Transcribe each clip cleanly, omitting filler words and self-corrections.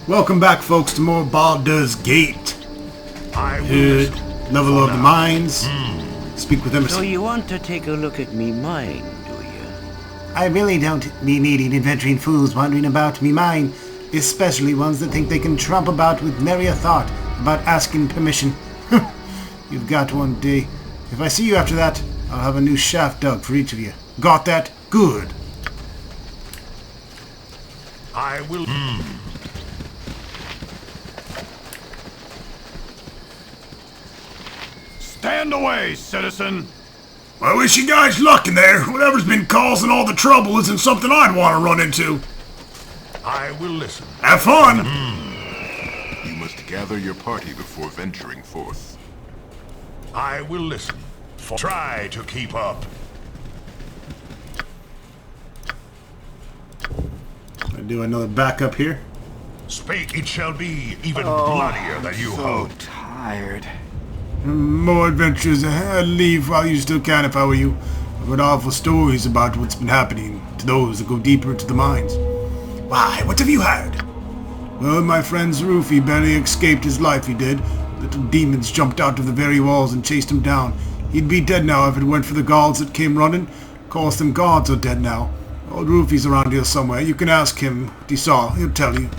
Welcome back, folks, to more Baldur's Gate. Good level of the mines. Speak with Emerson. So you want to take a look at me mine, do you? I really don't be needing adventuring fools wandering about me mine, especially ones that think they can trump about with nary a thought about asking permission. You've got one day. If I see you after that, I'll have a new shaft dug for each of you. Got that? Good. I will. Stand away, citizen! I wish you guys luck in there. Whatever's been causing all the trouble isn't something I'd want to run into. I will listen. Have fun! You must gather your party before venturing forth. I will listen. Try to keep up. I do another backup here. Speak, it shall be even bloodier than you hoped. Tired. More adventures ahead. Leave while you still can if I were you. I've heard awful stories about what's been happening to those that go deeper into the mines. Why, what have you heard? Well, my friend Rufy barely escaped his life, he did. Little demons jumped out of the very walls and chased him down. He'd be dead now if it weren't for the guards that came running. Of course, them guards are dead now. Old Rufy's around here somewhere. You can ask him what he saw. He'll tell you.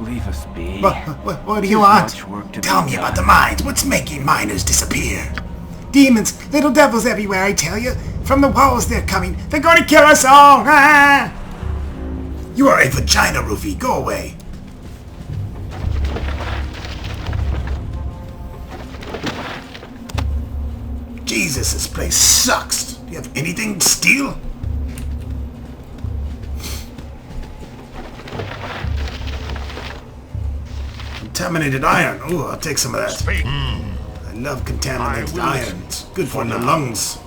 Leave us be. What do you want? Tell me about the mines. What's making miners disappear? Demons, little devils everywhere, I tell you. From the walls they're coming. They're going to kill us all. Ah! You are a vagina, Rufy. Go away. Jesus, this place sucks. Do you have anything to steal? Contaminated iron. Oh, I'll take some of that. Speak. I love contaminated iron. It's good for the lungs.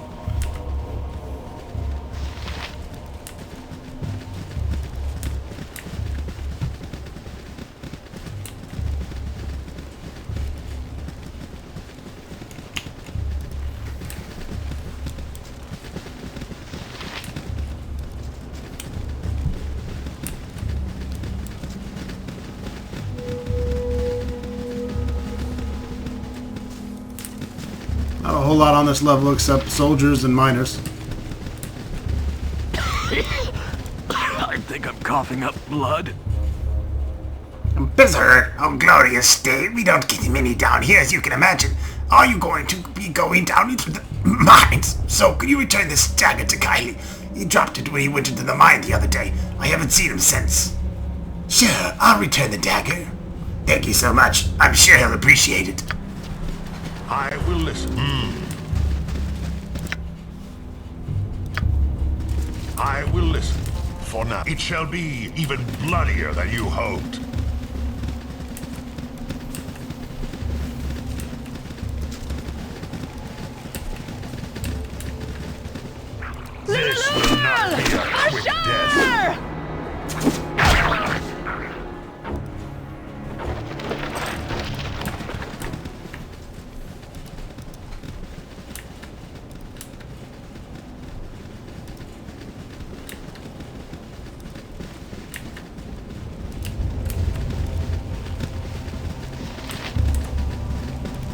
Not a whole lot on this level except soldiers and miners. I think I'm coughing up blood. Bizarre, oh glorious state. We don't get many down here, as you can imagine. Are you going to be going down into the mines? So, could you return this dagger to Kylie? He dropped it when he went into the mine the other day. I haven't seen him since. Sure, I'll return the dagger. Thank you so much. I'm sure he'll appreciate it. I will listen. I will listen. For now, it shall be even bloodier than you hoped. This will not be a quick death.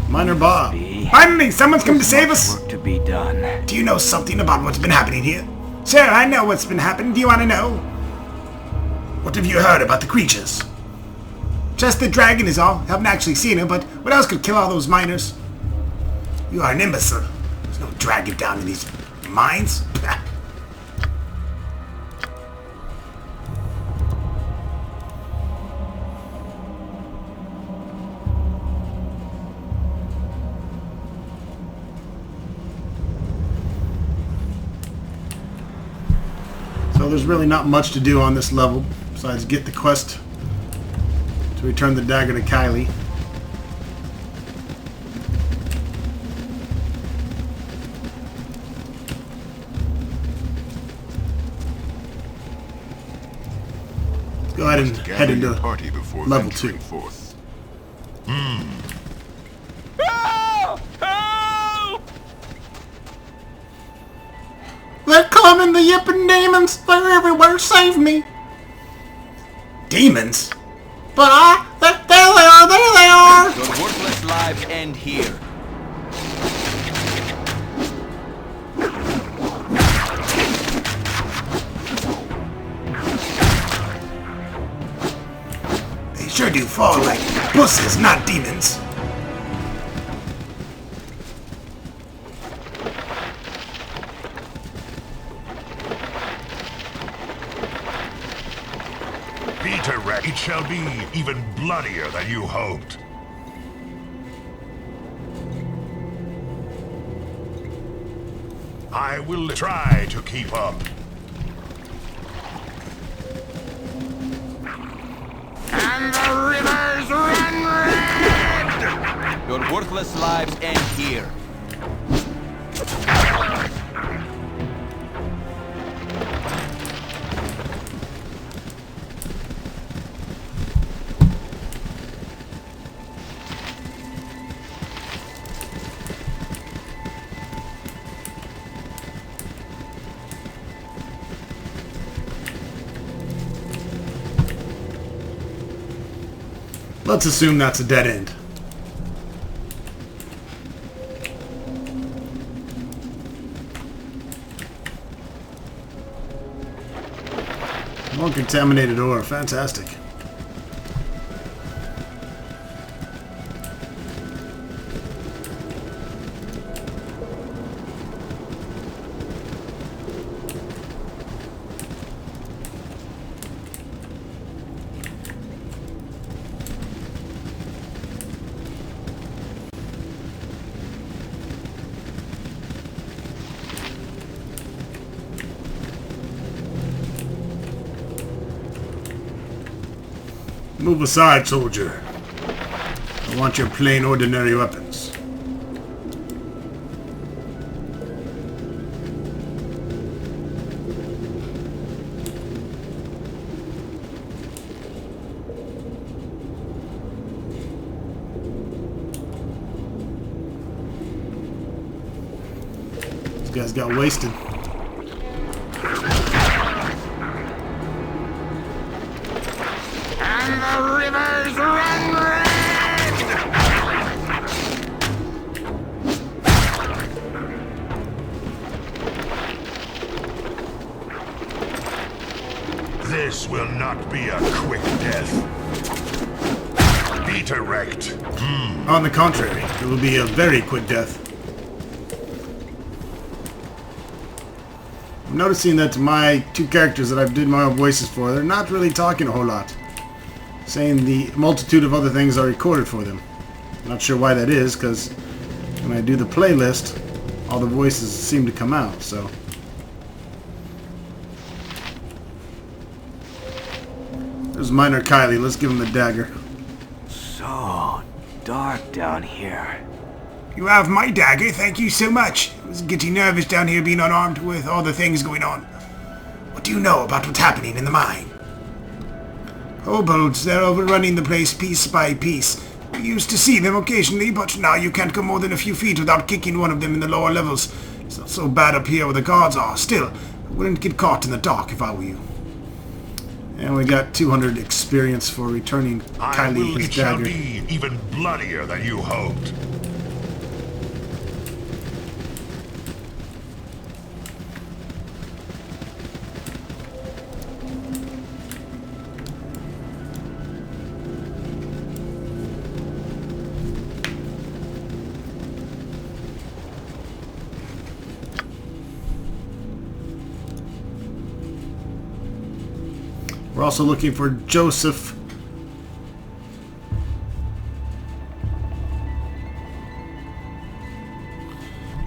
Miner Bob. Finally, someone's come to save us. Work to be done. Do you know something about what's been happening here? Sure, I know what's been happening. Do you want to know? What have you heard about the creatures? Just the dragon is all. Haven't actually seen him, but what else could kill all those miners? You are an imbecile. There's no dragon down in these mines. So there's really not much to do on this level besides get the quest to return the dagger to Kylie. Let's go ahead and head into level 2. Forth. They're coming, the yipping demons! They're everywhere, save me! Demons? But there they are! Your worthless lives end here. They sure do fall like pussies, not demons. Peter, it shall be even bloodier than you hoped. I will try to keep up. And the rivers run red! Your worthless lives end here. Let's assume that's a dead end. More contaminated ore. Fantastic. Move aside, soldier. I want your plain, ordinary weapons. These guys got wasted. The rivers run red! This will not be a quick death. Be direct. On the contrary, it will be a very quick death. I'm noticing that my two characters that I did my own voices for, they're not really talking a whole lot. Saying the multitude of other things I recorded for them. Not sure why that is, because when I do the playlist, all the voices seem to come out, so. There's Minor Kylie, let's give him the dagger. So dark down here. You have my dagger, thank you so much. I was getting nervous down here being unarmed with all the things going on. What do you know about what's happening in the mine? Kobolds, they're overrunning the place piece by piece. We used to see them occasionally, but now you can't go more than a few feet without kicking one of them in the lower levels. It's not so bad up here where the guards are. Still, I wouldn't get caught in the dark if I were you. And we got 200 experience for returning Kylie his It shall dagger. be even bloodier than you hoped. We're also looking for Joseph.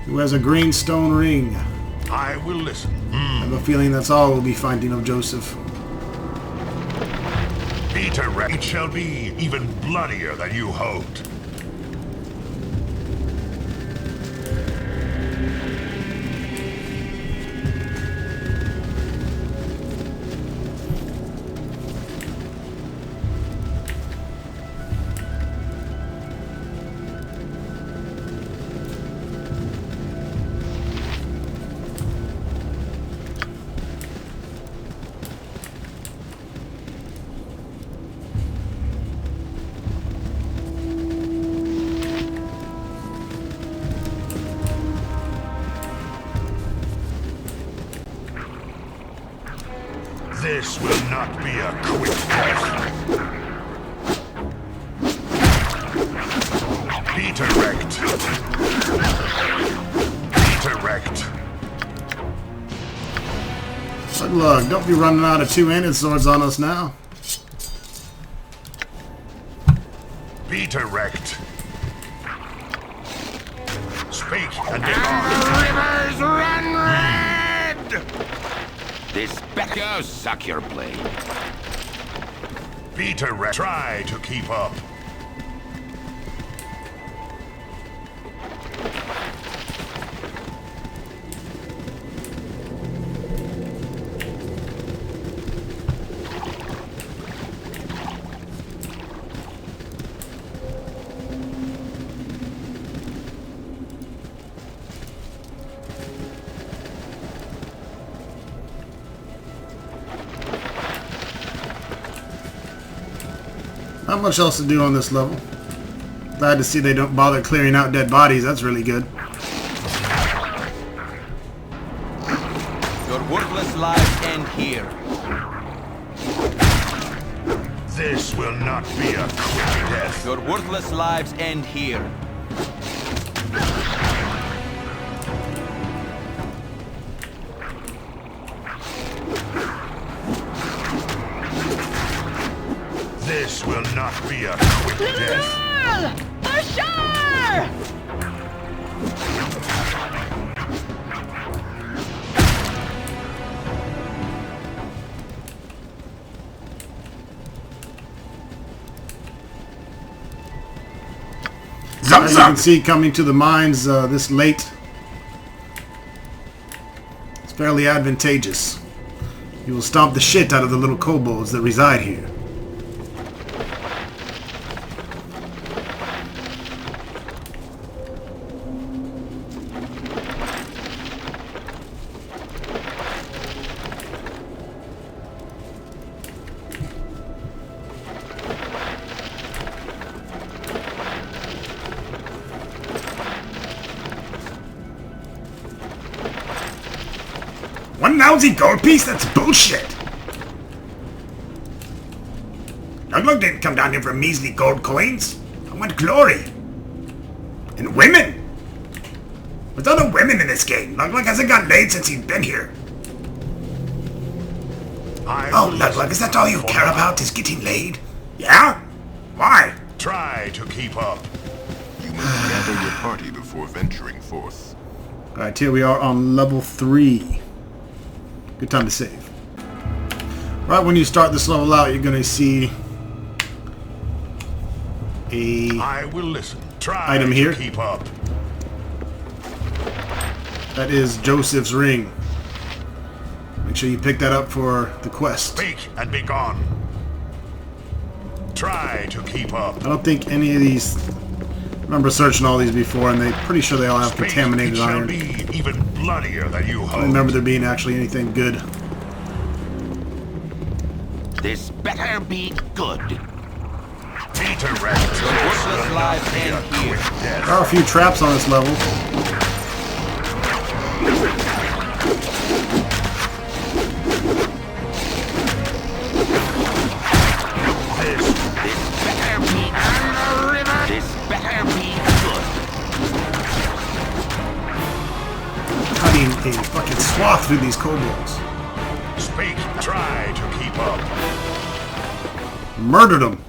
Who has a green stone ring. I will listen. I have a feeling that's all we'll be finding of Joseph. Peter, it shall be even bloodier than you hoped. This will not be a quick death. Be direct. Be direct. But look, don't be running out of two-handed swords on us now. Be direct. Speak and be gone. Rivers run red! This better suck your blade. Be direct. Try to keep up. Not much else to do on this level. Glad to see they don't bother clearing out dead bodies. That's really good. Your worthless lives end here. This will not be a quick death. Your worthless lives end here. This will not be a quick death. For sure! As you can see, coming to the mines this late, it's fairly advantageous. You will stomp the shit out of the little kobolds that reside here. One lousy gold piece? That's bullshit. Lug didn't come down here for measly gold coins. I want glory. And women. With all the women in this game, Lug hasn't got laid since he's been here. Oh, Lug, is that all you care about, is getting laid? Yeah? Why? Try to keep up. You must gather your party before venturing forth. Alright, here we are on level 3. Good time to save. Right when you start this level out, you're going to see a I will listen. Try item here. to keep up. That is Joseph's ring. Make sure you pick that up for the quest. Speak and be gone. Try to keep up. I don't think any of these... I remember searching all these before, and they're pretty sure they all have Speak, contaminated it shall iron. be even bloodier than you I hope. don't remember there being actually anything good. This better be good. Be direct. worthless lives Be a end here. quick death. There are a few traps on this level. This better be good. This better be good. Cutting a fucking swath through these kobolds. Speak. Try to keep up. Murdered them.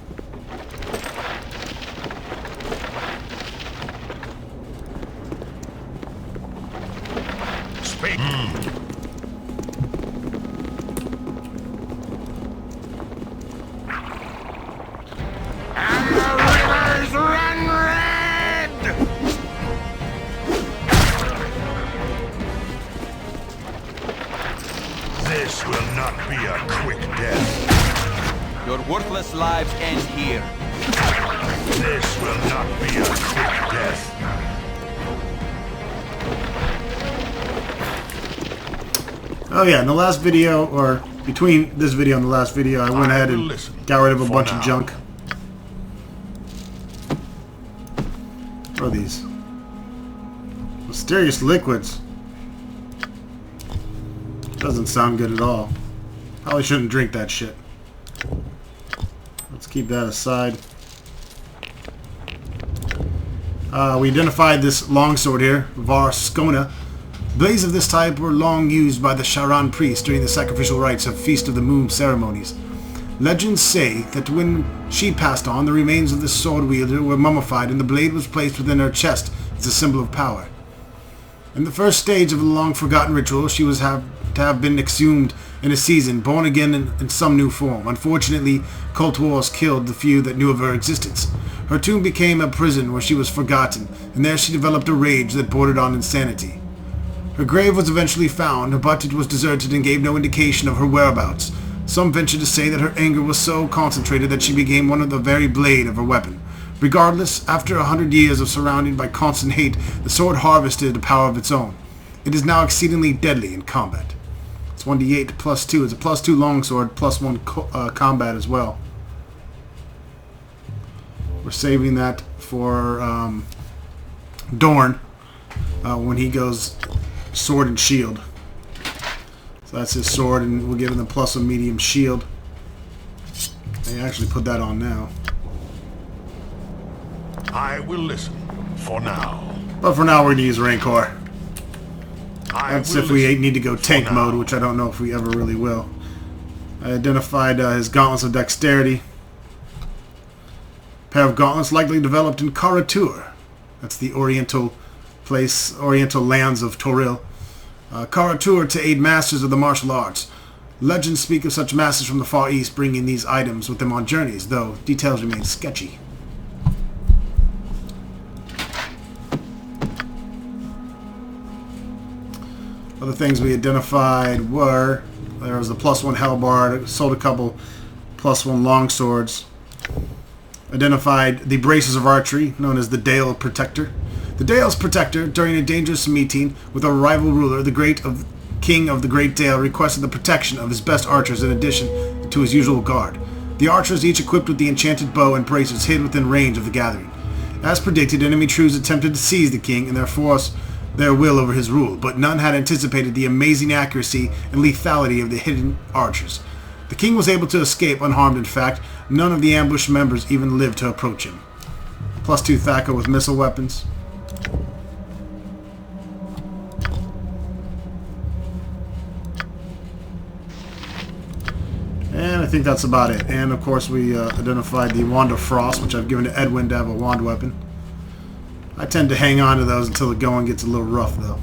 Speak. And the rivers run red! This will not be a quick death. Your worthless lives end here. This will not be a quick death. Oh yeah, in the last video, or between this video and the last video, I went ahead will and listen got rid of a for bunch now. of junk. What are these? Mysterious liquids. Doesn't sound good at all. Probably shouldn't drink that shit. Let's keep that aside. We identified this longsword here, Varskona. Blades of this type were long used by the Sharan priests during the sacrificial rites of Feast of the Moon ceremonies. Legends say that when she passed on, the remains of the sword wielder were mummified and the blade was placed within her chest as a symbol of power. In the first stage of the long-forgotten ritual, she was to have been exhumed in a season, born again in some new form. Unfortunately, cult wars killed the few that knew of her existence. Her tomb became a prison where she was forgotten, and there she developed a rage that bordered on insanity. Her grave was eventually found, but it was deserted and gave no indication of her whereabouts. Some venture to say that her anger was so concentrated that she became one of the very blade of her weapon. Regardless, after 100 years of surrounded by constant hate, the sword harvested a power of its own. It is now exceedingly deadly in combat. It's 1d8 plus 2. It's a plus 2 longsword, plus 1 combat as well. We're saving that for Dorn when he goes sword and shield. So that's his sword, and we'll give him the plus 1 medium shield. I actually put that on now. I will listen for now. But for now, we're going to use Rancor. That's if we need to go tank mode, which I don't know if we ever really will. I identified his gauntlets of dexterity. Pair of gauntlets likely developed in Karatur. That's the oriental lands of Toril. Karatur to aid masters of the martial arts. Legends speak of such masters from the Far East bringing these items with them on journeys, though details remain sketchy. Other things we identified were, there was the plus 1 halberd, sold a couple plus 1 longswords. Identified the braces of archery, known as the Dale Protector. The Dale's Protector, during a dangerous meeting with a rival ruler, the King of the Great Dale requested the protection of his best archers in addition to his usual guard. The archers, each equipped with the enchanted bow and bracers, hid within range of the gathering. As predicted, enemy troops attempted to seize the king and force their will over his rule, but none had anticipated the amazing accuracy and lethality of the hidden archers. The king was able to escape unharmed. In fact, none of the ambushed members even lived to approach him. Plus 2 Thacker with missile weapons. And I think that's about it. And of course we identified the Wand of Frost, which I've given to Edwin to have a wand weapon. I tend to hang on to those until the going gets a little rough, though.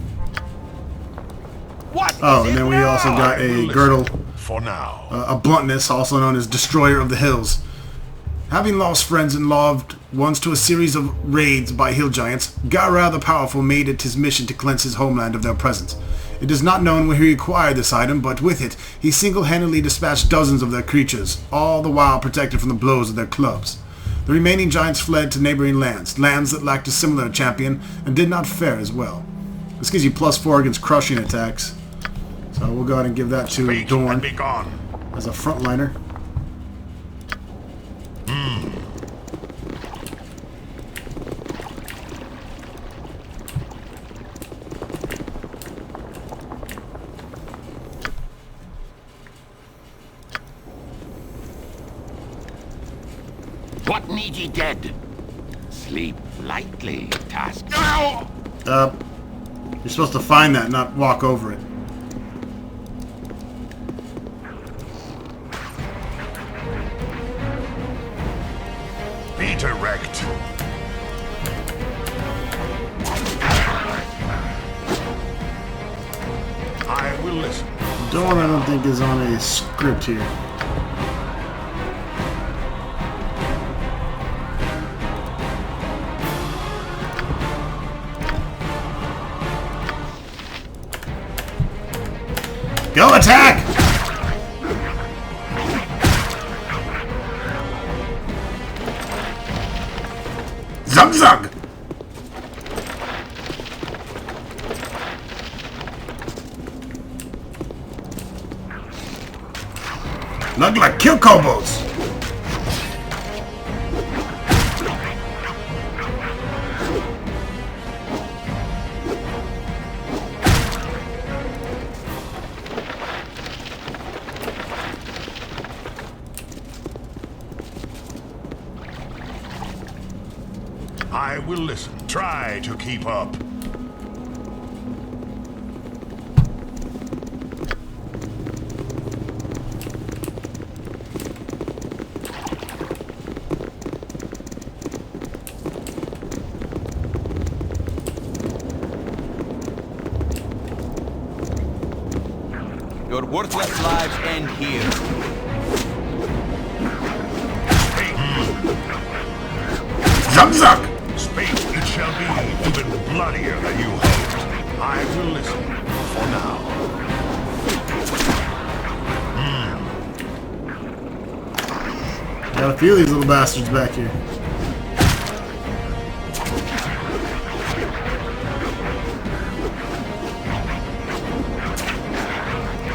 Oh, and then we also got a girdle, For now. a bluntness, also known as Destroyer of the Hills. Having lost friends and loved ones to a series of raids by hill giants, Gara the Powerful made it his mission to cleanse his homeland of their presence. It is not known where he acquired this item, but with it, he single-handedly dispatched dozens of their creatures, all the while protected from the blows of their clubs. The remaining giants fled to neighboring lands that lacked a similar champion and did not fare as well. This gives you plus 4 against crushing attacks. So we'll go ahead and give that to Dorn as a frontliner. What need ye dead? Sleep lightly, task. You're supposed to find that, not walk over it. Be direct. I will listen. Dorn, I don't think, is on a script here. Go attack! Zug zug! Look like kill kobolds! I will listen. Try to keep up. Your worthless lives end here. Zuck zuck! Speak, it shall be even bloodier than you hoped. I will listen for now. Got a few of these little bastards back here.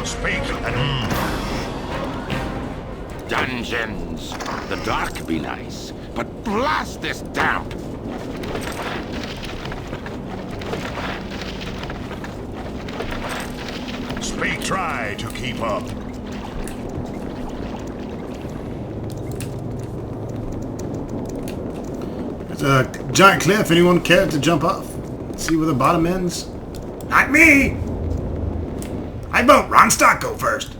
Speak and Dungeons. The dark be nice, but blast this damp. speak. Try to keep up. There's a giant cliff. Anyone care to jump off? See where the bottom ends? Not me! I vote Ronstock go first.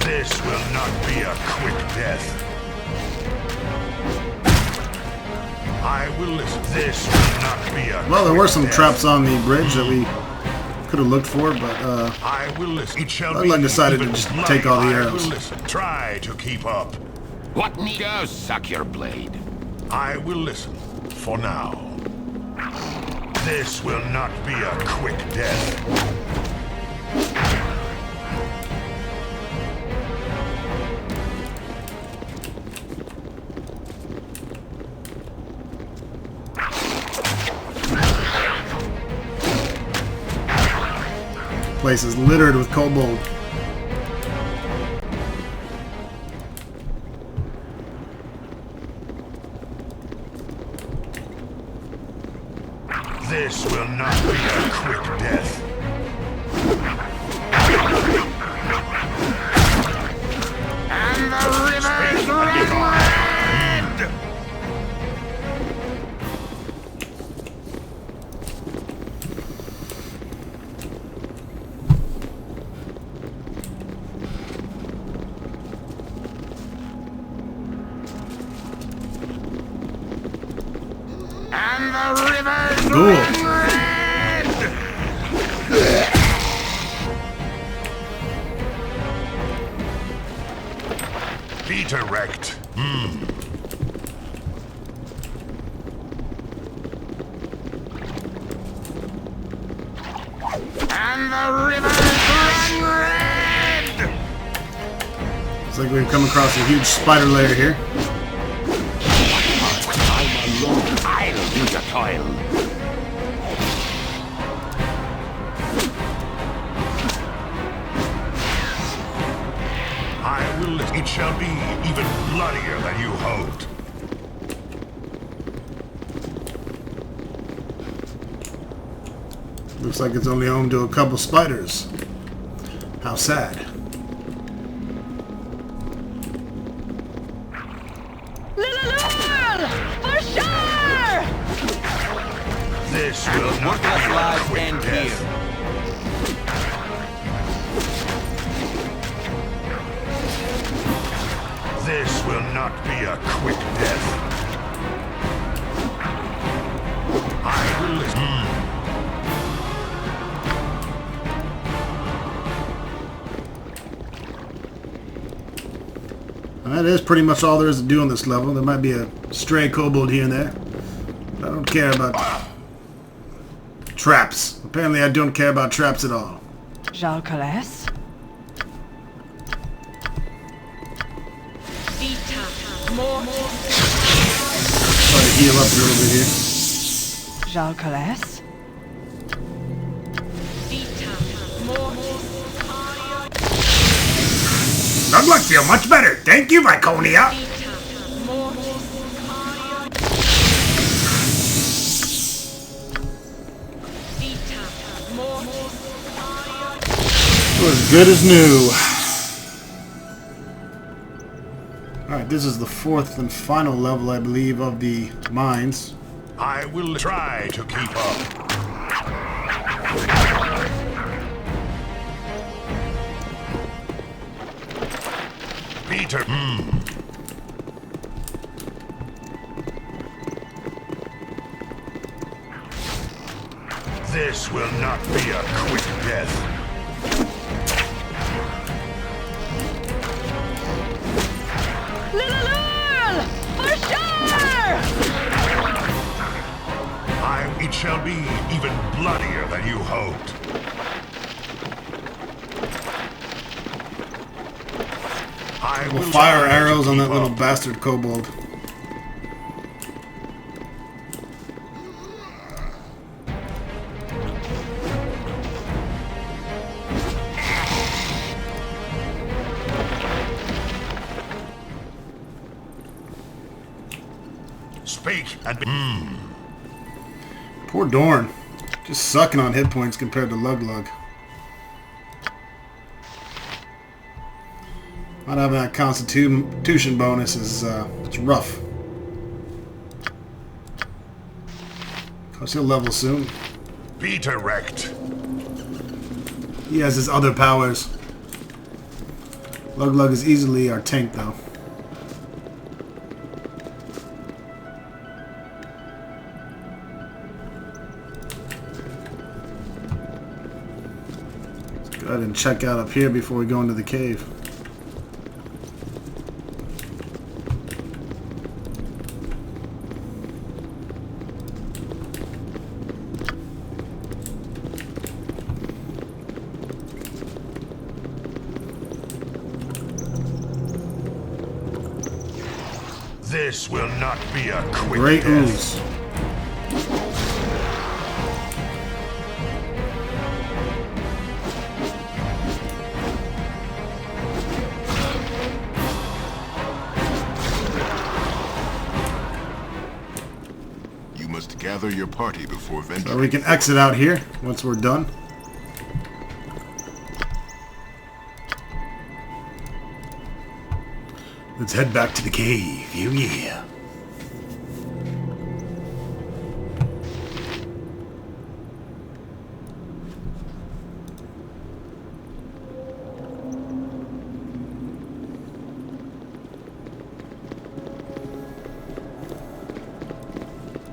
This will not be a quick death. I will listen. This will not be a Well, there were quick some death. traps on the bridge that we could have looked for, but I will listen. It shall Douglas be decided to even just bloodier. take all the I arrows. will listen. Try to keep up. What need go suck your blade? I will listen for now. This will not be a quick death. place is littered with kobold. This will not be a quick death. And the river's red! And the river's Cool. red! Peter wrecked. And the river's red! Looks like we've come across a huge spider lair here. I'm alone. I'll do the toil. I will listen. It shall be even bloodier than you hoped. Looks like it's only home to a couple spiders. How sad. Lulul! For sure! This will not Worthless be a lives quick end death. here. This will not be a quick death. I will listen. And that is pretty much all there is to do on this level. There might be a stray kobold here and there. But I don't care about traps. Apparently I don't care about traps at all. Jalcales? Try to heal up a little bit here. Jalcales? Doug feel much better. Thank you, Viconia. as good as new. Alright, this is the fourth and final level, I believe, of the mines. I will try to keep up. Peter. This will not be a quick death. For sure! It shall be even bloodier than you hoped. I will fire try to arrows on that keep little up. bastard kobold. Speak and be. Poor Dorn. Just sucking on hit points compared to Lug Lug. Not having that constitution bonus is it's rough. Cause he'll level soon. Peter wrecked. He has his other powers. Lug Lug is easily our tank though. Let's go ahead and check out up here before we go into the cave. This will not be a quick Great death. ooze. You must gather your party before venturing. So we can exit out here once we're done. Let's head back to the cave. Oh yeah.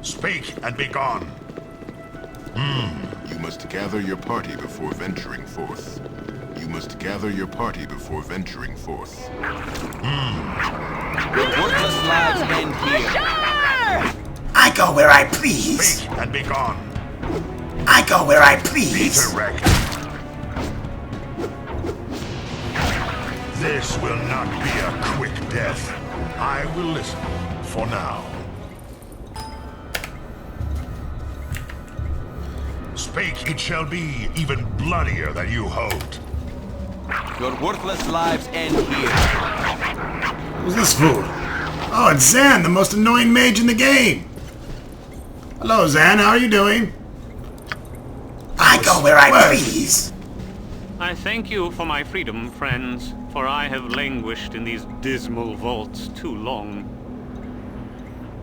Speak and be gone. You must gather your party before venturing forth. You must gather your party before venturing forth. Your worthless lives end here. I go where I please. Speak and be gone. I go where I please. Peter wrecked. This will not be a quick death. I will listen for now. Speak, it shall be even bloodier than you hoped. Your worthless lives end here. Who's this fool? Oh, it's Zan, the most annoying mage in the game. Hello, Zan. How are you doing? I go where I please. I thank you for my freedom, friends, for I have languished in these dismal vaults too long.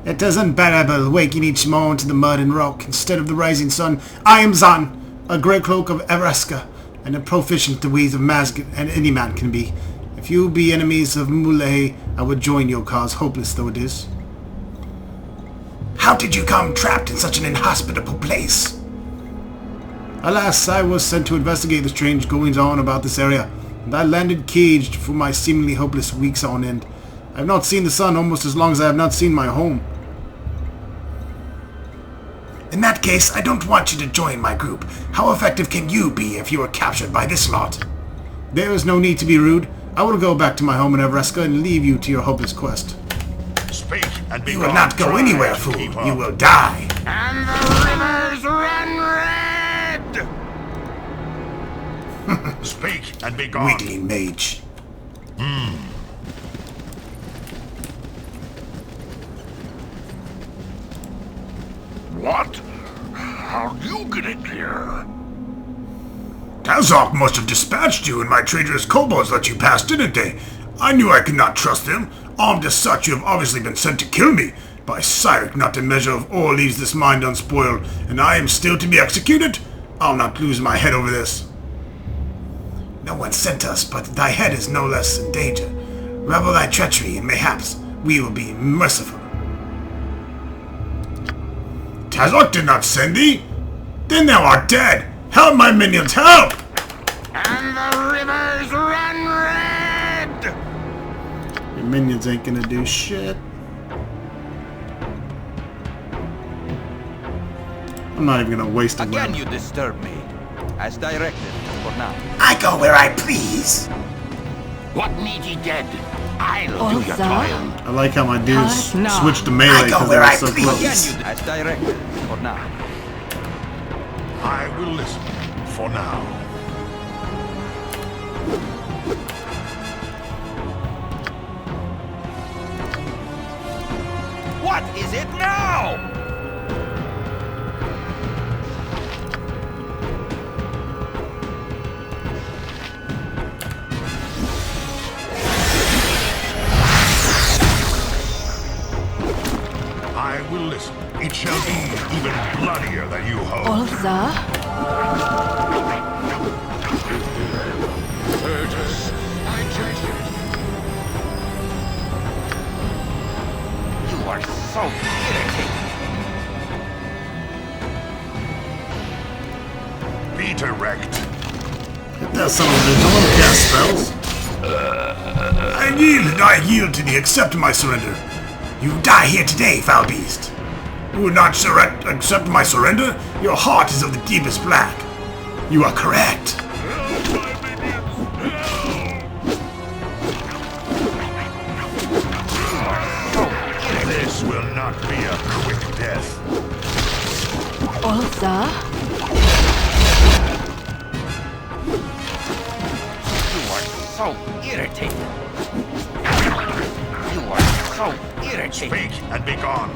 It is unbearable waking each morn to the mud and rock instead of the rising sun. I am Zan, a grey cloak of Ereska, and a proficient the ways of Mazg and any man can be. If you be enemies of Muley, I would join your cause, hopeless though it is. How did you come trapped in such an inhospitable place? Alas, I was sent to investigate the strange goings-on about this area, and I landed caged for my seemingly hopeless weeks on end. I have not seen the sun almost as long as I have not seen my home. In that case, I don't want you to join my group. How effective can you be if you are captured by this lot? There is no need to be rude. I will go back to my home in Evreska and leave you to your hopeless quest. Speak and be You gone. will not go Try anywhere, to fool. keep up. You will die. And the rivers run red! Speak and be gone. Weakling mage. What? How'd you get in here? Tazok must have dispatched you, and my traitorous kobolds let you pass, didn't they? I knew I could not trust them. Armed as such, you have obviously been sent to kill me. By Cyric, not a measure of ore leaves this mind unspoiled, and I am still to be executed? I'll not lose my head over this. No one sent us, but thy head is no less in danger. Revel thy treachery, and mayhaps we will be merciful. Tazok did not send thee? Then thou art dead. Help, my minions, help! And the rivers run red! Your minions ain't gonna do shit. I'm not even gonna waste a Again round. you disturb me. As directed, for now. I go where I please. What need ye dead? I'll do your Oza? toil. I like how my dudes No. switched to melee I go because they where were I so please. close. Again you as directed, for now. I will listen for now. What is it now? I will listen. It shall be even bloodier than you hope. Oza? You are so irritating. Be direct. Get that son of a bitch. I want to cast spells. I yield to thee. Accept my surrender. You die here today, foul beast. You would not accept my surrender? Your heart is of the deepest black. You are correct. This will not be a quick death. Oza? You are so irritating. You are so irritating. Speak and be gone.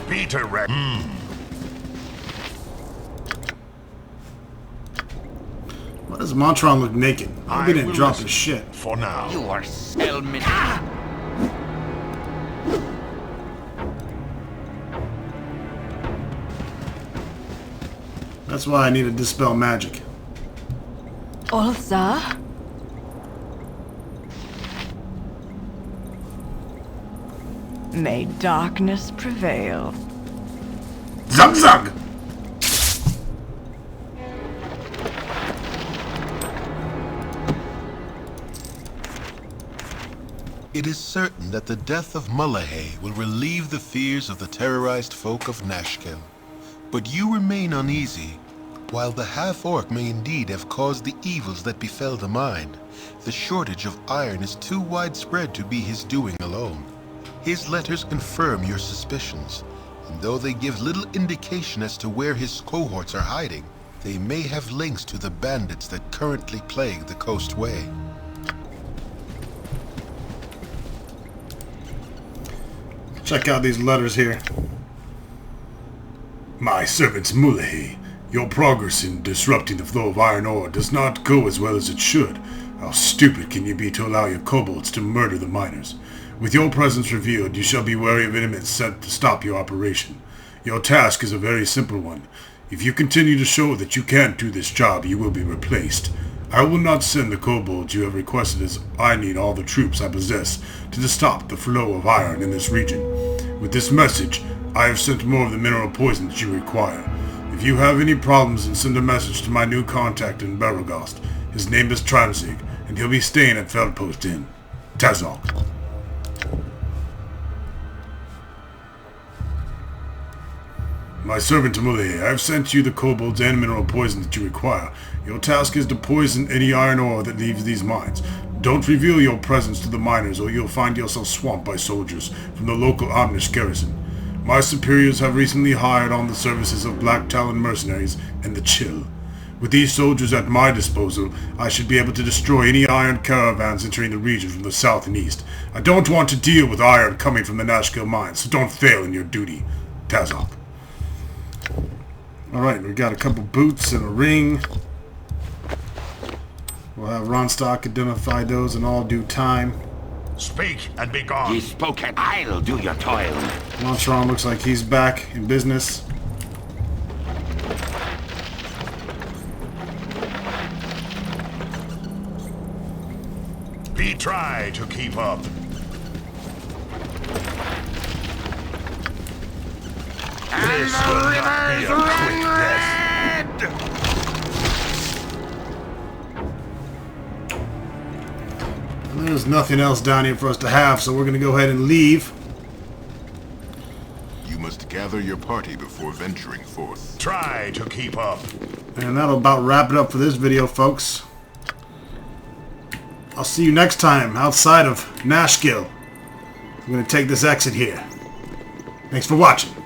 Be direct. Why does Montron look naked? I didn't will drop listen his shit. For now. You are selman. That's why I need to dispel magic. Oza? May darkness prevail. Zug zug! It is certain that the death of Mullahay will relieve the fears of the terrorized folk of Nashkel. But you remain uneasy. While the half-orc may indeed have caused the evils that befell the mine, the shortage of iron is too widespread to be his doing alone. His letters confirm your suspicions, and though they give little indication as to where his cohorts are hiding, they may have links to the bandits that currently plague the coastway. Check out these letters here. My servants Mullahy, your progress in disrupting the flow of iron ore does not go as well as it should. How stupid can you be to allow your kobolds to murder the miners? With your presence revealed, you shall be wary of enemies sent to stop your operation. Your task is a very simple one. If you continue to show that you can't do this job, you will be replaced. I will not send the kobolds you have requested, as I need all the troops I possess to stop the flow of iron in this region. With this message, I have sent more of the mineral poison that you require. If you have any problems, then send a message to my new contact in Beregost. His name is Tranzig, and he'll be staying at Feldpost Inn. Tazok. My servant Mullahy, I have sent you the kobolds and mineral poison that you require. Your task is to poison any iron ore that leaves these mines. Don't reveal your presence to the miners, or you'll find yourself swamped by soldiers from the local Omnish garrison. My superiors have recently hired on the services of Black Talon mercenaries and the Chill. With these soldiers at my disposal, I should be able to destroy any iron caravans entering the region from the south and east. I don't want to deal with iron coming from the Nashkel mines, so don't fail in your duty. Tazok. Alright, we got a couple boots and a ring. We'll have Ronstock identify those in all due time. Speak and be gone. Ye spoke and I'll do your toil. Monstron looks like he's back in business. Be try to keep up. This will not be a quick death. There's nothing else down here for us to have, so we're going to go ahead and leave. You must gather your party before venturing forth. Try to keep up. And that'll about wrap it up for this video, folks. I'll see you next time outside of Nashkel. I'm going to take this exit here. Thanks for watching.